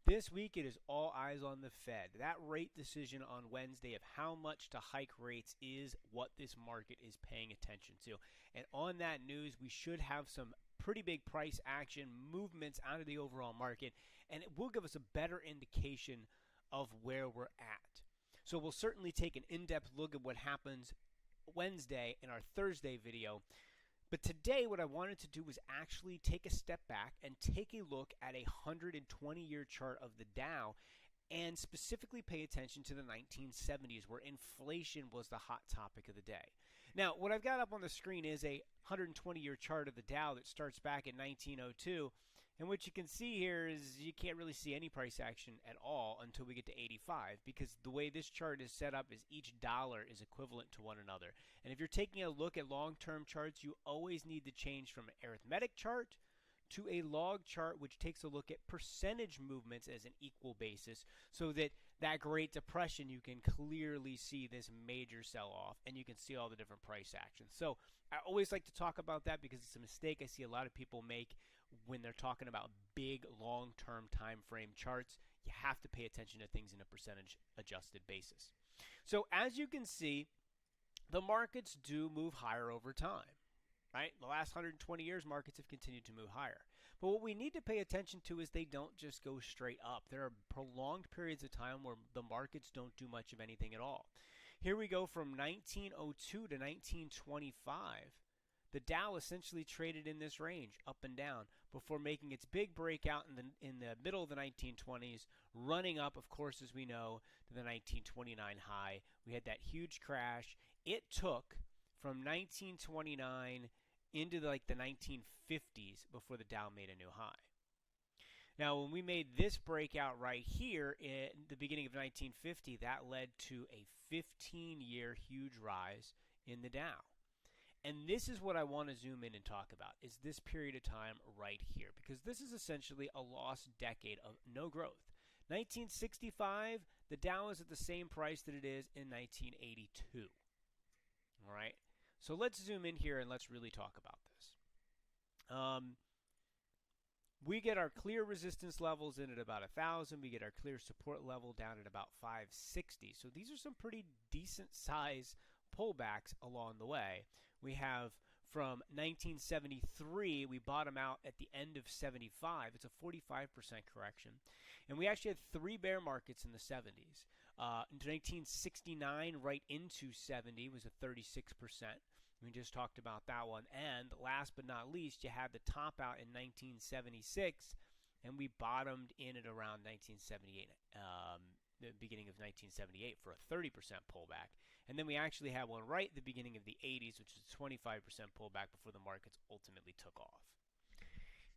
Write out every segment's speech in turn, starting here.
This week, it is all eyes on the Fed. That rate decision on Wednesday of how much to hike rates is what this market is paying attention to. And on that news, we should have some pretty big price action movements out of the overall market, and it will give us a better indication of where we're at. So we'll certainly take an in-depth look at what happens Wednesday in our Thursday video. But today, what I wanted to do was actually take a step back and take a look at a 120-year chart of the Dow and specifically pay attention to the 1970s, where inflation was the hot topic of the day. Now, what I've got up on the screen is a 120-year chart of the Dow that starts back in 1902. And what you can see here is you can't really see any price action at all until we get to 85, because the way this chart is set up is each dollar is equivalent to one another. And if you're taking a look at long-term charts, you always need to change from an arithmetic chart to a log chart, which takes a look at percentage movements as an equal basis, so that Great Depression, you can clearly see this major sell-off and you can see all the different price actions. So I always like to talk about that because it's a mistake I see a lot of people make when they're talking about big long-term time frame charts. You have to pay attention to things in a percentage adjusted basis. So as you can see, the markets do move higher over time. Right? The last 120 years, markets have continued to move higher. But what we need to pay attention to is they don't just go straight up. There are prolonged periods of time where the markets don't do much of anything at all. Here we go from 1902 to 1925. The Dow essentially traded in this range, up and down, before making its big breakout in the middle of the 1920s, running up, of course, as we know, to the 1929 high. We had that huge crash. It took from 1929 into the 1950s before the Dow made a new high. Now, when we made this breakout right here in the beginning of 1950, that led to a 15-year huge rise in the Dow. And this is what I want to zoom in and talk about, is this period of time right here, because this is essentially a lost decade of no growth. 1965, the Dow is at the same price that it is in 1982. All right? So let's zoom in here and let's really talk about this. We get our clear resistance levels in at about 1,000. We get our clear support level down at about 560. So these are some pretty decent size pullbacks along the way. We have from 1973, we bottom out at the end of 75. It's a 45% correction. And we actually had 3 bear markets in the 70s. In 1969, right into 70 was a 36%. We just talked about that one. And last but not least, you had the top out in 1976, and we bottomed in at around 1978. The beginning of 1978 for a 30% pullback. And then we actually had one right at the beginning of the 80s, which was a 25% pullback before the markets ultimately took off.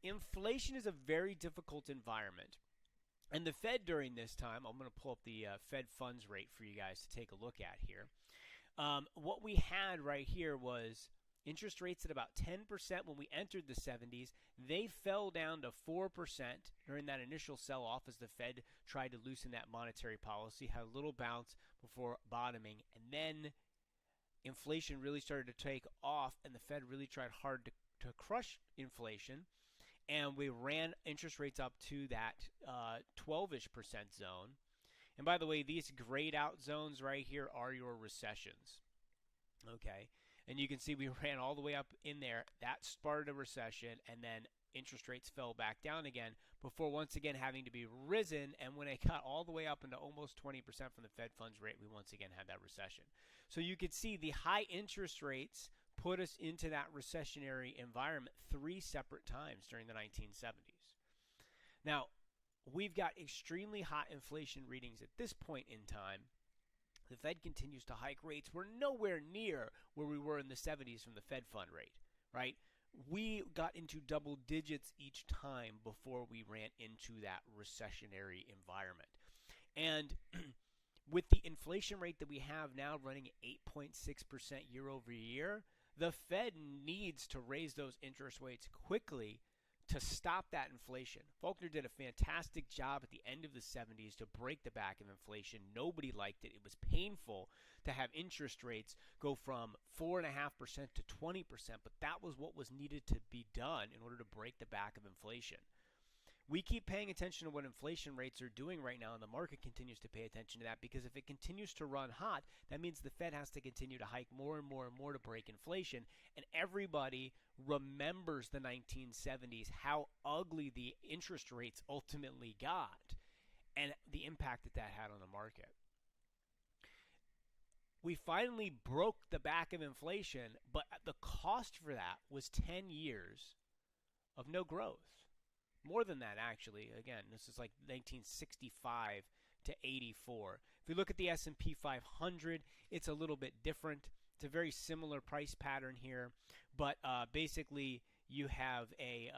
Inflation is a very difficult environment. And the Fed during this time, I'm going to pull up the Fed funds rate for you guys to take a look at here. What we had right here was interest rates at about 10% when we entered the 70s. They fell down to 4% during that initial sell-off as the Fed tried to loosen that monetary policy, had a little bounce before bottoming, and then inflation really started to take off, and the Fed really tried hard to crush inflation, and we ran interest rates up to that 12-ish% zone. And by the way, these grayed out zones right here are your recessions. Okay, and you can see we ran all the way up in there. That started a recession, and then interest rates fell back down again before once again having to be risen. And when it got all the way up into almost 20% from the Fed funds rate, we once again had that recession. So you could see the high interest rates put us into that recessionary environment 3 separate times during the 1970s. Now, we've got extremely hot inflation readings at this point in time. The Fed continues to hike rates. We're nowhere near where we were in the 70s from the Fed fund rate, right? We got into double digits each time before we ran into that recessionary environment. And with the inflation rate that we have now running at 8.6% year over year, the Fed needs to raise those interest rates quickly to stop that inflation. Faulkner did a fantastic job at the end of the 70s to break the back of inflation. Nobody liked it. It was painful to have interest rates go from 4.5% to 20%, but that was what was needed to be done in order to break the back of inflation. We keep paying attention to what inflation rates are doing right now, and the market continues to pay attention to that, because if it continues to run hot, that means the Fed has to continue to hike more and more and more to break inflation. And everybody remembers the 1970s, how ugly the interest rates ultimately got, and the impact that that had on the market. We finally broke the back of inflation, but the cost for that was 10 years of no growth. More than that, actually. Again, this is like 1965 to 84. If we look at the S&P 500, it's a little bit different. It's a very similar price pattern here, but basically you have a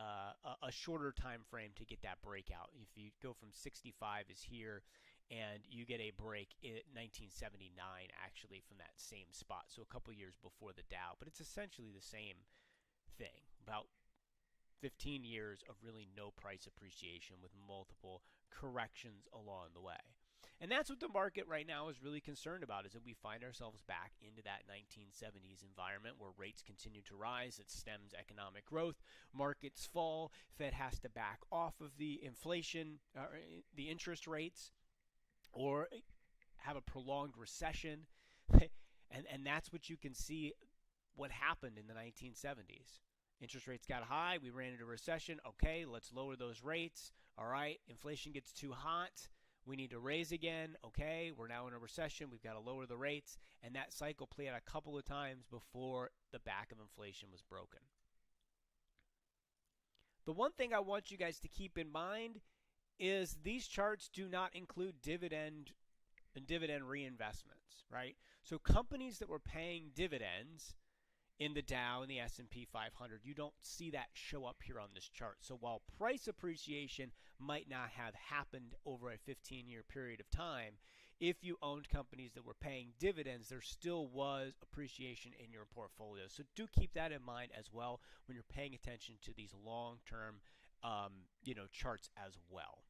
shorter time frame to get that breakout. If you go from 65 is here, and you get a break in 1979, actually, from that same spot. So a couple years before the Dow, but it's essentially the same thing. About 15 years of really no price appreciation with multiple corrections along the way. And that's what the market right now is really concerned about, is that we find ourselves back into that 1970s environment where rates continue to rise. It stems economic growth. Markets fall. Fed has to back off of the inflation, the interest rates, or have a prolonged recession. And that's what you can see what happened in the 1970s. Interest rates got high. We ran into a recession. Okay, let's lower those rates. All right, inflation gets too hot. We need to raise again. Okay, we're now in a recession. We've got to lower the rates. And that cycle played out a couple of times before the back of inflation was broken. The one thing I want you guys to keep in mind is these charts do not include dividend and dividend reinvestments, right? So companies that were paying dividends in the Dow and the S&P 500, you don't see that show up here on this chart. So while price appreciation might not have happened over a 15-year period of time, if you owned companies that were paying dividends, there still was appreciation in your portfolio. So do keep that in mind as well when you're paying attention to these long-term charts as well.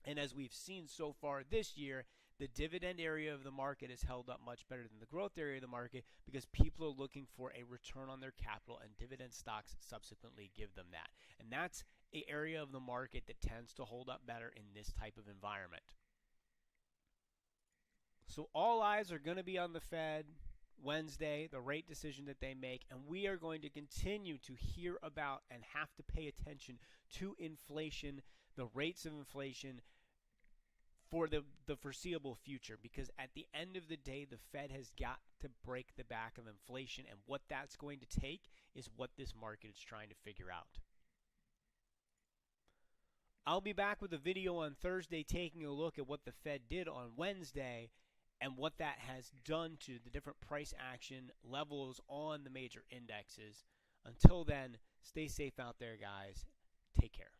And as we've seen so far this year, the dividend area of the market has held up much better than the growth area of the market, because people are looking for a return on their capital, and dividend stocks subsequently give them that. And that's an area of the market that tends to hold up better in this type of environment. So all eyes are going to be on the Fed Wednesday, the rate decision that they make, and we are going to continue to hear about and have to pay attention to inflation, the rates of inflation, for the foreseeable future, because at the end of the day, the Fed has got to break the back of inflation, and what that's going to take is what this market is trying to figure out. I'll be back with a video on Thursday taking a look at what the Fed did on Wednesday and what that has done to the different price action levels on the major indexes. Until then, stay safe out there, guys. Take care.